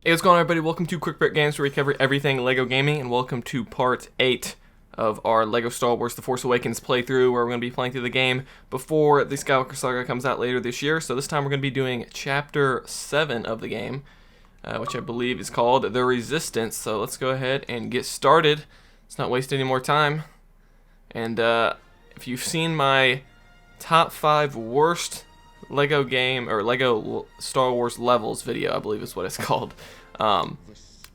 Hey, what's going on, everybody? Welcome to Quick Break Games, where we cover everything LEGO gaming, and welcome to part 8 of our LEGO Star Wars The Force Awakens playthrough, where we're going to be playing through the game before the Skywalker Saga comes out later this year. So this time we're going to be doing Chapter 7 of the game, which I believe is called The Resistance. So let's go ahead and get started. Let's not waste any more time. And if you've seen my top 5 worst LEGO game, or LEGO Star Wars levels video, I believe is what it's called,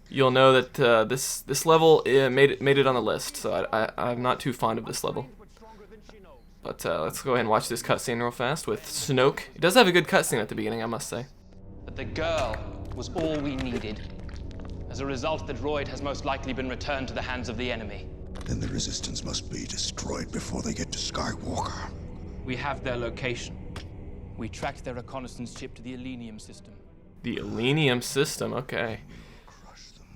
you'll know that this level made it on the list. So I'm not too fond of this level. But let's go ahead and watch this cutscene real fast with Snoke. It does have a good cutscene at the beginning, I must say. But the girl was all we needed. As a result, the droid has most likely been returned to the hands of the enemy. Then the Resistance must be destroyed before they get to Skywalker. We have their location. We tracked their reconnaissance ship to the Elenium system. The Elenium system, okay.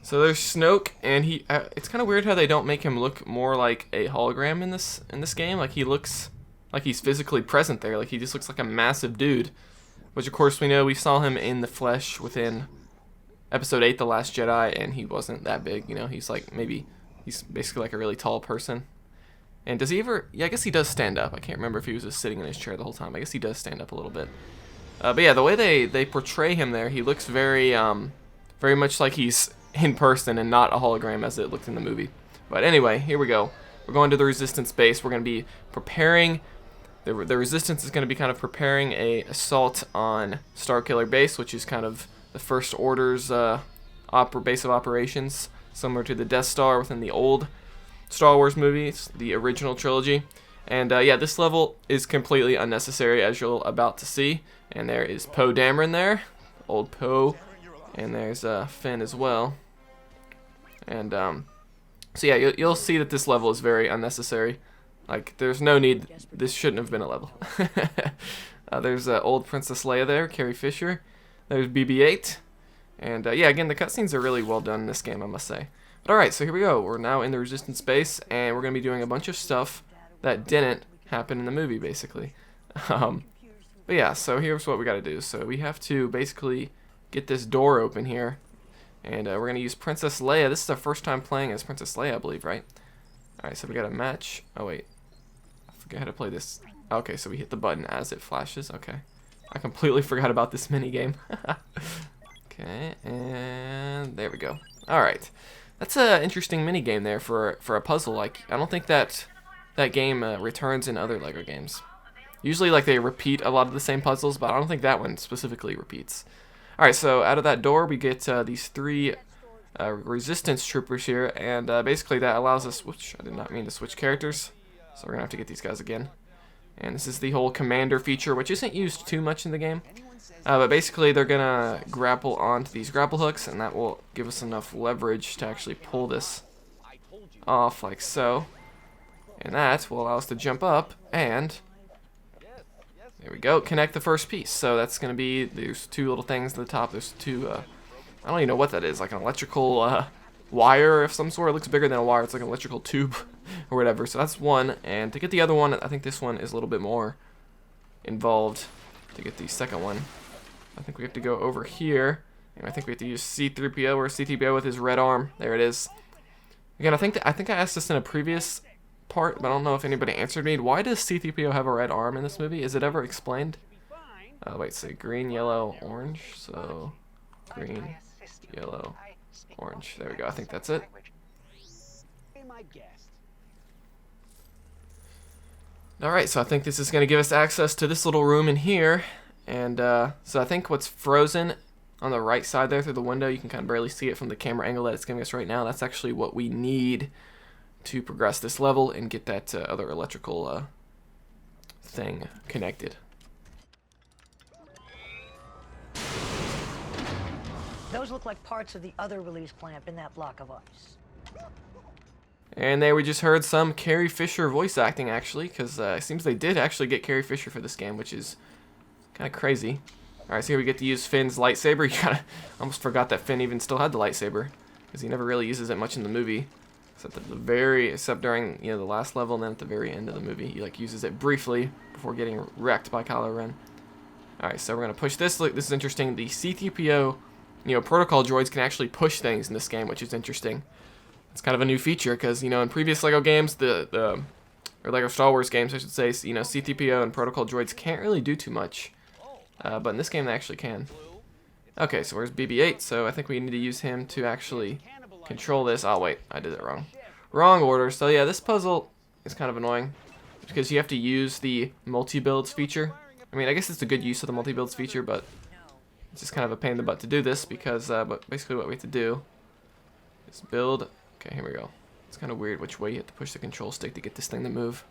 So there's Snoke, and he. It's kind of weird how they don't make him look more like a hologram in this game. Like, he looks like he's physically present there. Like, he just looks like a massive dude. Which, of course, we know we saw him in the flesh within Episode 8, The Last Jedi, and he wasn't that big. You know, he's like he's basically like a really tall person. And does he ever... Yeah, I guess he does stand up. I can't remember if he was just sitting in his chair the whole time. I guess he does stand up a little bit. But yeah, the way they portray him there, he looks very much like he's in person and not a hologram as it looked in the movie. But anyway, here we go. We're going to the Resistance base. We're going to be preparing... The Resistance is going to be kind of preparing a assault on Starkiller Base, which is kind of the First Order's base of operations, similar to the Death Star within the old Star Wars movies, the original trilogy. And yeah, this level is completely unnecessary, as you're about to see. And there is Poe Dameron there, old Poe, and there's Finn as well. And so yeah, you'll see that this level is very unnecessary. Like, there's no need. This shouldn't have been a level. There's old Princess Leia there, Carrie Fisher. There's BB-8, and yeah, again, the cutscenes are really well done in this game, I must say. But alright, so here we go. We're now in the Resistance base, and we're going to be doing a bunch of stuff that didn't happen in the movie, basically. But yeah, so here's what we got to do. So we have to basically get this door open here, and we're going to use Princess Leia. This is our first time playing as Princess Leia, I believe, right? Alright, so we got a match. Oh, wait. I forgot how to play this. Okay, so we hit the button as it flashes. Okay. I completely forgot about this mini game. Okay, and there we go. Alright. That's an interesting mini game there for a puzzle. Like, I don't think that game returns in other LEGO games. Usually, like, they repeat a lot of the same puzzles, but I don't think that one specifically repeats. Alright, so out of that door, we get these 3 Resistance troopers here, and basically that allows us... Which I did not mean to switch characters, so we're going to have to get these guys again. And this is the whole commander feature, which isn't used too much in the game. But basically, they're going to grapple onto these grapple hooks, and that will give us enough leverage to actually pull this off like so. And that will allow us to jump up, and there we go, connect the first piece. So that's going to be, there's 2 little things at the top. There's 2, I don't even know what that is, like an electrical wire of some sort. It looks bigger than a wire. It's like an electrical tube or whatever. So that's one, and to get the other one, I think this one is a little bit more involved to get the second one. I think we have to go over here, and I think we have to use C-3PO or C-3PO with his red arm. There it is. Again, I think I asked this in a previous part, but I don't know if anybody answered me. Why does C-3PO have a red arm in this movie? Is it ever explained? Wait, say green, yellow, orange. So green, yellow, orange. There we go. I think that's it. Alright, so I think this is going to give us access to this little room in here. And so I think what's frozen on the right side there through the window, you can kind of barely see it from the camera angle that it's giving us right now. That's actually what we need to progress this level and get that other electrical thing connected. Those look like parts of the other release clamp in that block of ice. And there we just heard some Carrie Fisher voice acting, actually, because it seems they did actually get Carrie Fisher for this game, which is kind of crazy. Alright, so here we get to use Finn's lightsaber. You kinda almost forgot that Finn even still had the lightsaber, because he never really uses it much in the movie, except during, you know, the last level, and then at the very end of the movie, he like uses it briefly before getting wrecked by Kylo Ren. Alright, so we're gonna push this. Look, this is interesting. The C-3PO protocol droids can actually push things in this game, which is interesting. It's kind of a new feature because, in previous LEGO games, or LEGO Star Wars games, I should say, C-3PO and protocol droids can't really do too much. But in this game, they actually can. Okay, so where's BB-8? So I think we need to use him to actually control this. Oh, wait, I did it wrong. Wrong order. So yeah, this puzzle is kind of annoying because you have to use the multi-builds feature. I mean, I guess it's a good use of the multi-builds feature, but it's just kind of a pain in the butt to do this because but basically what we have to do is build. Okay, here we go. It's kind of weird which way you have to push the control stick to get this thing to move.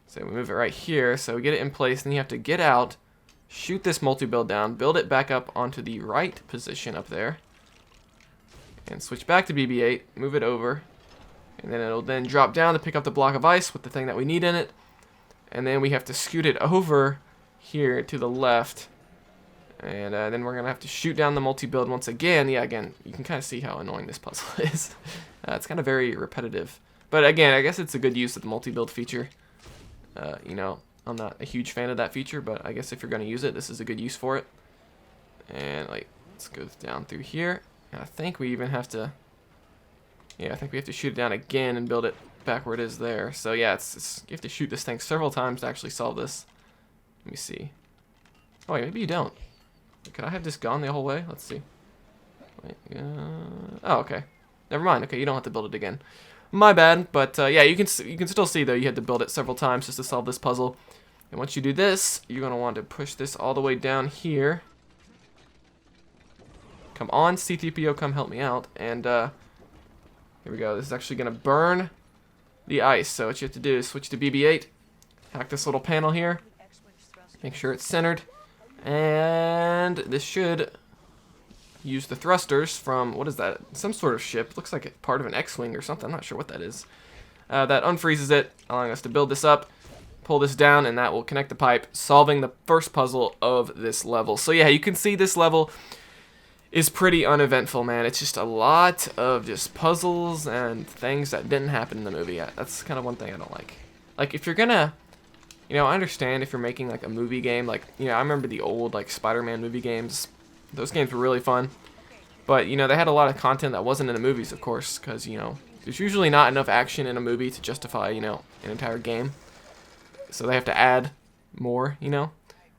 So we move it right here, so we get it in place, then you have to get out, shoot this multi-build down, build it back up onto the right position up there, and switch back to BB-8, move it over, and then it'll then drop down to pick up the block of ice with the thing that we need in it, and then we have to scoot it over here to the left, and then we're going to have to shoot down the multi-build once again. Yeah, again, you can kind of see how annoying this puzzle is. It's kind of very repetitive. But again, I guess it's a good use of the multi-build feature. I'm not a huge fan of that feature, but I guess if you're going to use it, this is a good use for it. And let's go down through here. And I think we even have to, I think we have to shoot it down again and build it back where it is there. So yeah, you have to shoot this thing several times to actually solve this. Let me see. Oh wait, maybe you don't. Could I have just gone the whole way? Let's see. Wait, oh, okay. Never mind. Okay, you don't have to build it again. My bad. But yeah, you can still see though you had to build it several times just to solve this puzzle. And once you do this, you're gonna want to push this all the way down here. Come on, C-3PO, come help me out. And here we go. This is actually gonna burn the ice. So what you have to do is switch to BB-8, hack this little panel here, make sure it's centered, and this should use the thrusters from, what is that? Some sort of ship. Looks like it's part of an X-Wing or something. I'm not sure what that is. That unfreezes it, allowing us to build this up, pull this down, and that will connect the pipe, solving the first puzzle of this level. So yeah, you can see this level is pretty uneventful, man. It's just a lot of just puzzles and things that didn't happen in the movie. That's kind of one thing I don't like. Like, if you're gonna, I understand if you're making like a movie game, like, I remember the old like Spider-Man movie games. Those games were really fun, but they had a lot of content that wasn't in the movies, of course, because there's usually not enough action in a movie to justify an entire game, so they have to add more,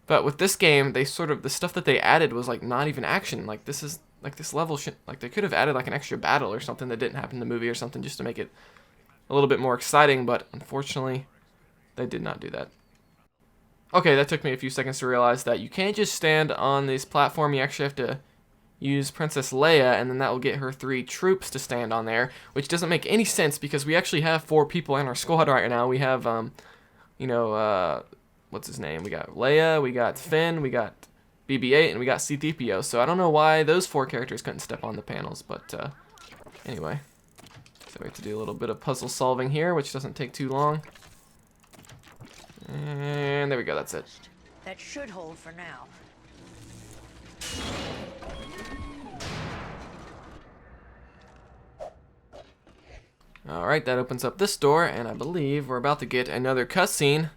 But with this game, the stuff that they added was like not even action. Like this level should, like, they could have added like an extra battle or something that didn't happen in the movie or something just to make it a little bit more exciting, but unfortunately they did not do that. Okay, that took me a few seconds to realize that you can't just stand on this platform. You actually have to use Princess Leia, and then that will get her 3 troops to stand on there, which doesn't make any sense because we actually have 4 people in our squad right now. We have, what's his name? We got Leia, we got Finn, we got BB-8, and we got C-3PO. So I don't know why those 4 characters couldn't step on the panels, but anyway. So we have to do a little bit of puzzle solving here, which doesn't take too long. And there we go, that's it. That should hold for now. Alright, that opens up this door, and I believe we're about to get another cutscene.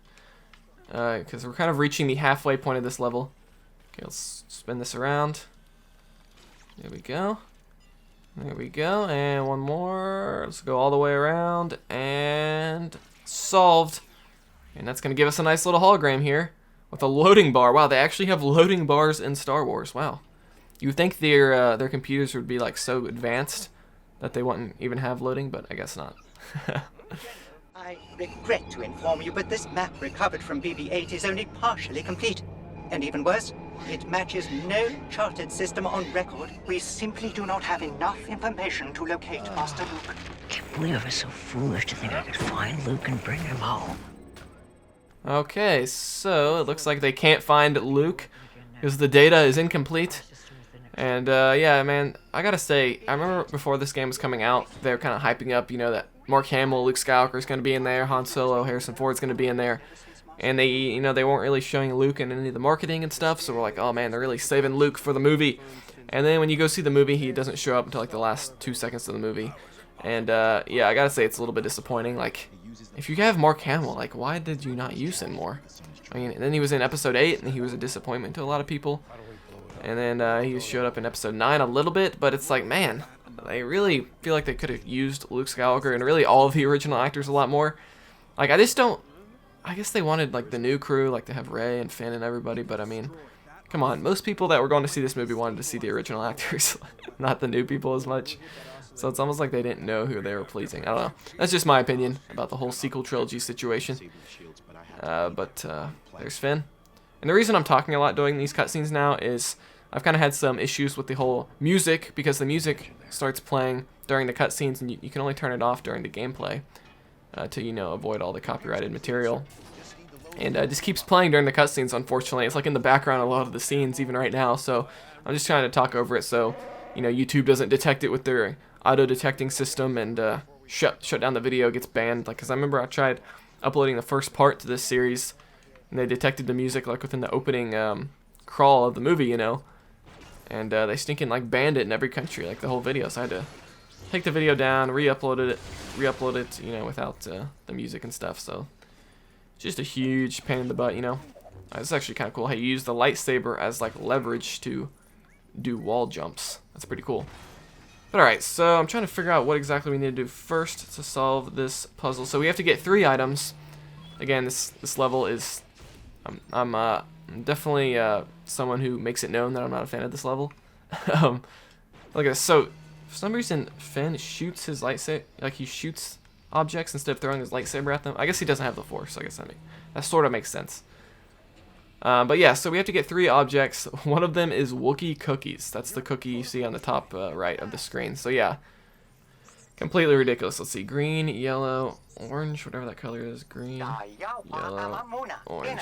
Because we're kind of reaching the halfway point of this level. Okay, let's spin this around. There we go. There we go, and one more. Let's go all the way around, and solved. And that's going to give us a nice little hologram here with a loading bar. Wow, they actually have loading bars in Star Wars. Wow. You would think their computers would be like so advanced that they wouldn't even have loading, but I guess not. I regret to inform you, but this map recovered from BB-8 is only partially complete. And even worse, it matches no charted system on record. We simply do not have enough information to locate Master Luke. Can't believe I was so foolish to think I could find Luke and bring him home. Okay, so it looks like they can't find Luke because the data is incomplete. And yeah, man, I gotta say, I remember before this game was coming out, they were kind of hyping up, that Mark Hamill, Luke Skywalker is going to be in there, Han Solo, Harrison Ford's going to be in there. And they, they weren't really showing Luke in any of the marketing and stuff, so we're like, oh man, they're really saving Luke for the movie. And then when you go see the movie, he doesn't show up until like the last 2 seconds of the movie. And yeah, I gotta say it's a little bit disappointing. Like, if you have Mark Hamill, like, why did you not use him more? I mean, and then he was in Episode 8, and he was a disappointment to a lot of people. And then he showed up in episode 9 a little bit, but it's like, man, I really feel like they could have used Luke Skywalker and really all of the original actors a lot more. Like, I just don't, I guess they wanted, like, the new crew, like, to have Rey and Finn and everybody, but I mean, come on, most people that were going to see this movie wanted to see the original actors, not the new people as much. So it's almost like they didn't know who they were pleasing. I don't know. That's just my opinion about the whole sequel trilogy situation. But there's Finn. And the reason I'm talking a lot during these cutscenes now is I've kind of had some issues with the whole music, because the music starts playing during the cutscenes, and you can only turn it off during the gameplay to, you know, avoid all the copyrighted material. And it just keeps playing during the cutscenes, unfortunately. It's like in the background a lot of the scenes, even right now. So I'm just trying to talk over it so, you know, YouTube doesn't detect it with their auto-detecting system and shut down the video, gets banned. Like, because I remember I tried uploading the first part to this series, and they detected the music, like, within the opening crawl of the movie, you know. And they stinking, like, banned it in every country, like, the whole video. So I had to take the video down, re-upload it, you know, without the music and stuff. So just a huge pain in the butt, you know. It's actually kind of cool how you use the lightsaber as, like, leverage to do wall jumps. That's pretty cool. But alright, so I'm trying to figure out what exactly we need to do first to solve this puzzle. So we have to get 3 items. Again, this level is... I'm definitely someone who makes it known that I'm not a fan of this level. Look at this. So, for some reason, Finn shoots his lightsaber, like he shoots objects instead of throwing his lightsaber at them. I guess he doesn't have the Force, so I guess that sort of makes sense. But yeah, so we have to get 3 objects. One of them is Wookiee cookies. That's the cookie you see on the top right of the screen. So yeah, completely ridiculous. Let's see, green, yellow, orange, whatever that color is. Green, yellow, orange.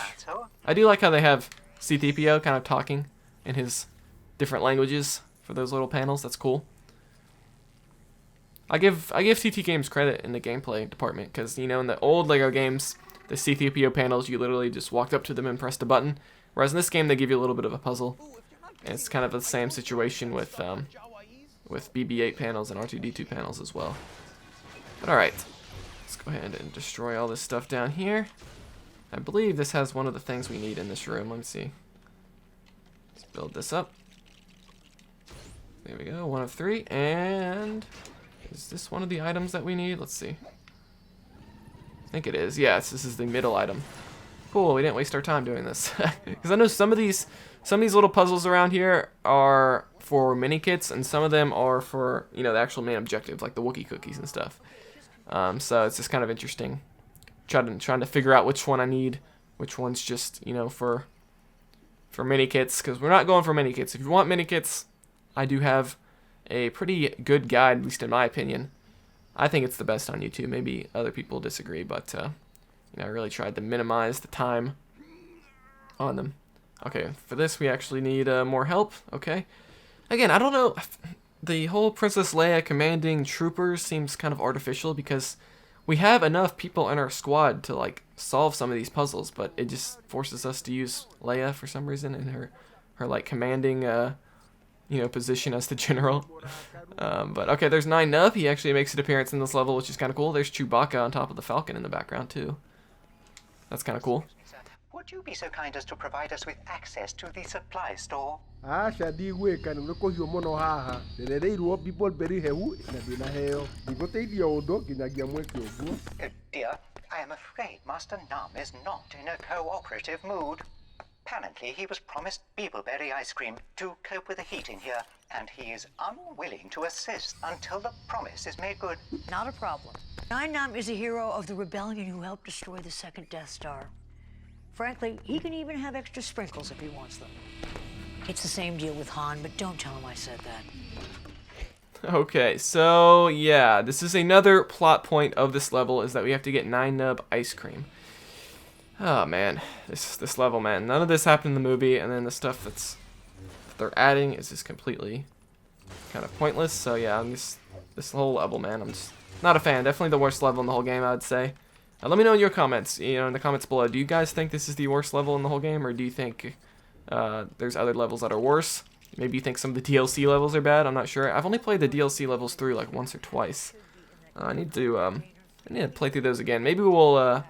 I do like how they have C-3PO kind of talking in his different languages for those little panels. That's cool. I give TT Games credit in the gameplay department, because, you know, in the old LEGO games, the C-3PO panels, you literally just walked up to them and pressed a button. Whereas in this game, they give you a little bit of a puzzle. And it's kind of the same situation with BB-8 panels and R2-D2 panels as well. But alright, let's go ahead and destroy all this stuff down here. I believe this has one of the things we need in this room. Let me see. Let's build this up. There we go, 1 of 3. And is this one of the items that we need? Let's see. I think it is. Yes, this is the middle item. Cool, we didn't waste our time doing this. Because I know some of these little puzzles around here are for mini kits, and some of them are for, you know, the actual main objective, like the Wookiee cookies and stuff. So it's just kind of interesting. Trying to figure out which one I need, which one's just, you know, for mini kits, because we're not going for mini kits. If you want mini kits, I do have a pretty good guide, at least in my opinion. I think it's the best on YouTube. Maybe other people disagree, but you know, I really tried to minimize the time on them. Okay, for this we actually need more help. Okay, again, I don't know. The whole Princess Leia commanding troopers seems kind of artificial, because we have enough people in our squad to, like, solve some of these puzzles, but it just forces us to use Leia for some reason in her like commanding you know, position as the general. But okay, there's 9 Nub. He actually makes an appearance in this level, which is kind of cool. There's Chewbacca on top of the Falcon in the background too. That's kind of cool. Would you be so kind as to provide us with access to the supply store? Dear, I am afraid Master Nam is not in a cooperative mood. Apparently, he was promised Beebleberry ice cream to cope with the heat in here, and he is unwilling to assist until the promise is made good. Not a problem. Nam is a hero of the rebellion who helped destroy the second Death Star. Frankly, he can even have extra sprinkles if he wants them. It's the same deal with Han, but don't tell him I said that. Okay, so yeah, this is another plot point of this level, is that we have to get 9 Nub ice cream. Oh man, this level, man. None of this happened in the movie, and then the stuff that they're adding is just completely kind of pointless. So yeah, this whole level, man, I'm just not a fan. Definitely the worst level in the whole game, I would say. Let me know in your comments, you know, in the comments below. Do you guys think this is the worst level in the whole game, or do you think there's other levels that are worse? Maybe you think some of the DLC levels are bad. I'm not sure. I've only played the DLC levels through like once or twice. I need to play through those again. Maybe we'll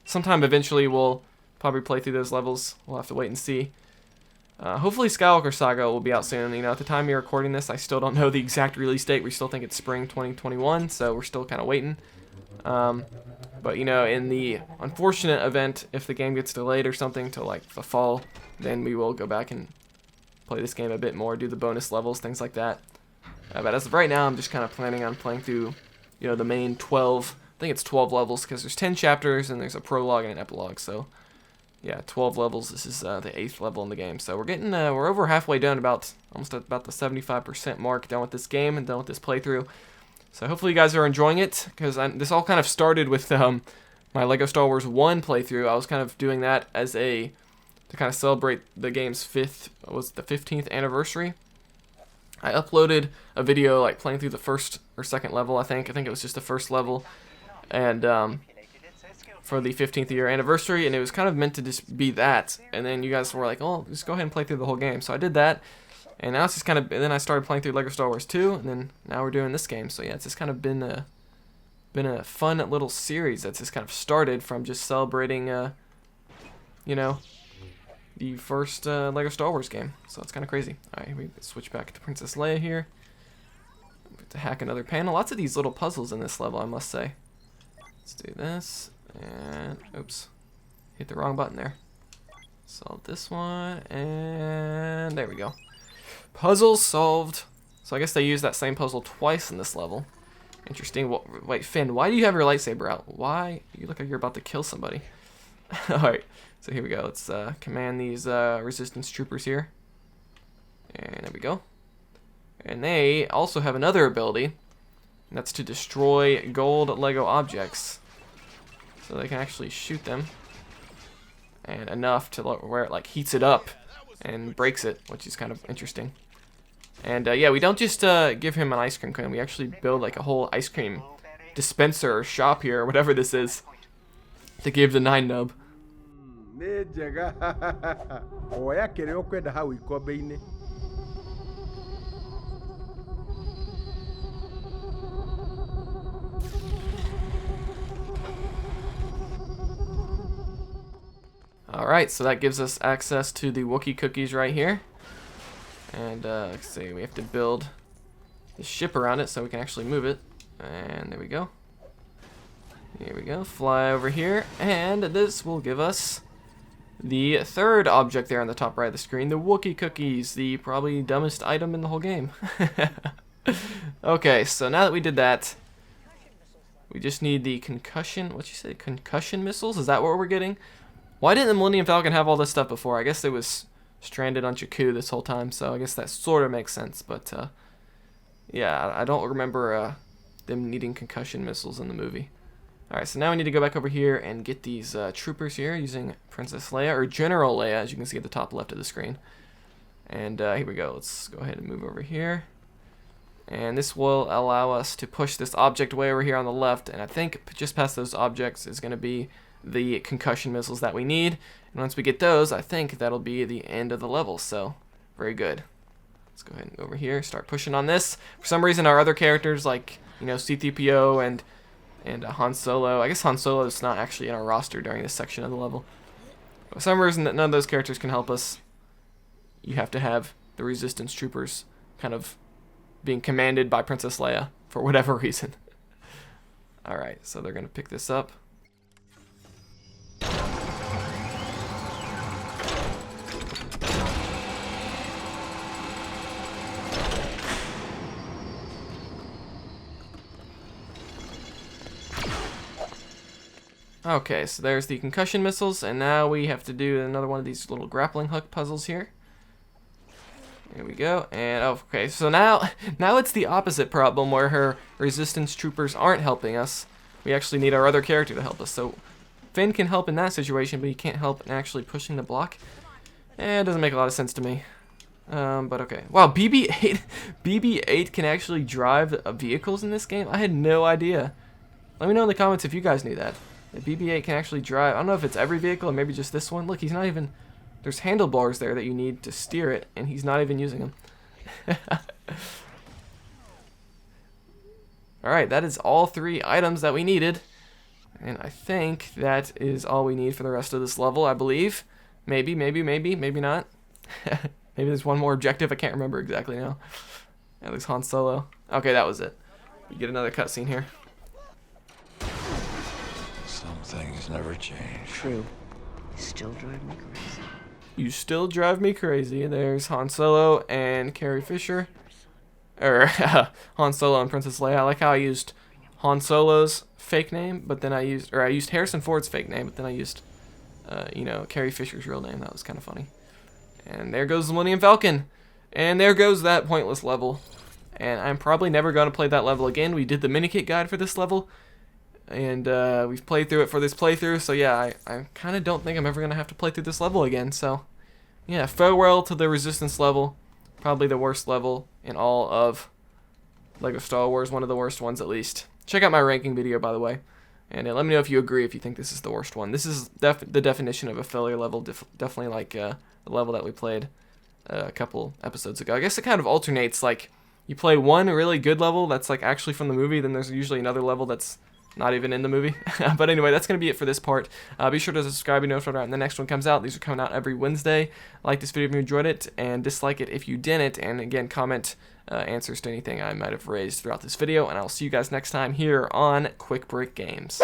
sometime eventually we'll probably play through those levels. We'll have to wait and see. Hopefully Skywalker Saga will be out soon. You know, at the time you're recording this, I still don't know the exact release date. We still think it's spring 2021, so we're still kind of waiting. But, you know, in the unfortunate event, if the game gets delayed or something to, like, the fall, then we will go back and play this game a bit more, do the bonus levels, things like that. But as of right now, I'm just kind of planning on playing through, you know, the main 12, I think it's 12 levels, because there's 10 chapters, and there's a prologue and an epilogue, so... Yeah, 12 levels. This is the 8th level in the game. So we're getting, we're over halfway done, almost at about the 75% mark, done with this game and done with this playthrough. So hopefully you guys are enjoying it, because this all kind of started with my LEGO Star Wars 1 playthrough. I was kind of doing that as to kind of celebrate the game's 15th anniversary. I uploaded a video like playing through the first or second level, I think. I think it was just the first level. And, for the 15th year anniversary, and it was kind of meant to just be that, and then you guys were like, oh, just go ahead and play through the whole game. So I did that, and now it's just kind of, and then I started playing through LEGO Star Wars 2, and then now we're doing this game. So yeah, it's just kind of been a fun little series that's just kind of started from just celebrating, you know, the first LEGO Star Wars game. So it's kind of crazy. Alright, we switch back to Princess Leia here. To hack another panel. Lots of these little puzzles in this level, I must say. Let's do this. And, oops, hit the wrong button there. Solve this one, and there we go. Puzzle solved. So I guess they used that same puzzle twice in this level. Interesting. Wait, Finn, why do you have your lightsaber out? Why? You look like you're about to kill somebody. Alright, so here we go. Let's command these resistance troopers here. And there we go. And they also have another ability, and that's to destroy gold LEGO objects. So they can actually shoot them, and enough to where it like heats it up and breaks it, which is kind of interesting. And yeah, we don't just give him an ice cream cone. We actually build like a whole ice cream dispenser or shop here, or whatever this is, to give the 9 nub. Alright, so that gives us access to the Wookiee cookies right here. And let's see, we have to build the ship around it so we can actually move it. And there we go. Here we go, fly over here. And this will give us the third object there on the top right of the screen, the Wookiee cookies, the probably dumbest item in the whole game. Okay, so now that we did that, we just need the concussion, what'd you say, concussion missiles? Is that what we're getting? Why didn't the Millennium Falcon have all this stuff before? I guess it was stranded on Jakku this whole time, so I guess that sort of makes sense. But, yeah, I don't remember them needing concussion missiles in the movie. Alright, so now we need to go back over here and get these troopers here using Princess Leia, or General Leia, as you can see at the top left of the screen. And here we go. Let's go ahead and move over here. And this will allow us to push this object way over here on the left, and I think just past those objects is going to be the concussion missiles that we need, and once we get those, I think that'll be the end of the level. So very good. Let's go ahead and go over here, start pushing on this. For some reason our other characters, like, you know, C-3PO and Han Solo, I guess Han Solo is not actually in our roster during this section of the level, but for some reason that none of those characters can help us. You have to have the resistance troopers kind of being commanded by Princess Leia for whatever reason. Alright, so they're gonna pick this up. Okay, so there's the concussion missiles, and now we have to do another one of these little grappling hook puzzles here. Here we go, and okay, so now it's the opposite problem where her resistance troopers aren't helping us. We actually need our other character to help us. So Finn can help in that situation, but he can't help in actually pushing the block. It doesn't make a lot of sense to me. But okay. Wow, BB-8 can actually drive vehicles in this game? I had no idea. Let me know in the comments if you guys knew that. The BB-8 can actually drive. I don't know if it's every vehicle or maybe just this one. Look, he's not even... There's handlebars there that you need to steer it, and he's not even using them. Alright, that is all 3 items that we needed. And I think that is all we need for the rest of this level, I believe. Maybe not. Maybe there's one more objective. I can't remember exactly now. Yeah, there's Han Solo. Okay, that was it. You get another cutscene here. Some things never change. True. You still drive me crazy. You still drive me crazy. There's Han Solo and Carrie Fisher. Or Han Solo and Princess Leia. I like how I used Han Solo's fake name, but then I used Harrison Ford's fake name, but then I used, Carrie Fisher's real name. That was kind of funny. And there goes the Millennium Falcon. And there goes that pointless level. And I'm probably never going to play that level again. We did the minikit guide for this level. And we've played through it for this playthrough. So yeah, I kind of don't think I'm ever going to have to play through this level again. So yeah, farewell to the Resistance level. Probably the worst level in all of LEGO Star Wars. One of the worst ones at least. Check out my ranking video, by the way. And let me know if you agree, if you think this is the worst one. This is the definition of a failure level. Definitely like the level that we played a couple episodes ago. I guess it kind of alternates. Like, you play one really good level that's like actually from the movie, then there's usually another level that's not even in the movie. But anyway, that's going to be it for this part. Be sure to subscribe and notify when the next one comes out. These are coming out every Wednesday. Like this video if you enjoyed it, and dislike it if you didn't. And again, comment answers to anything I might have raised throughout this video. And I'll see you guys next time here on Quick Break Games.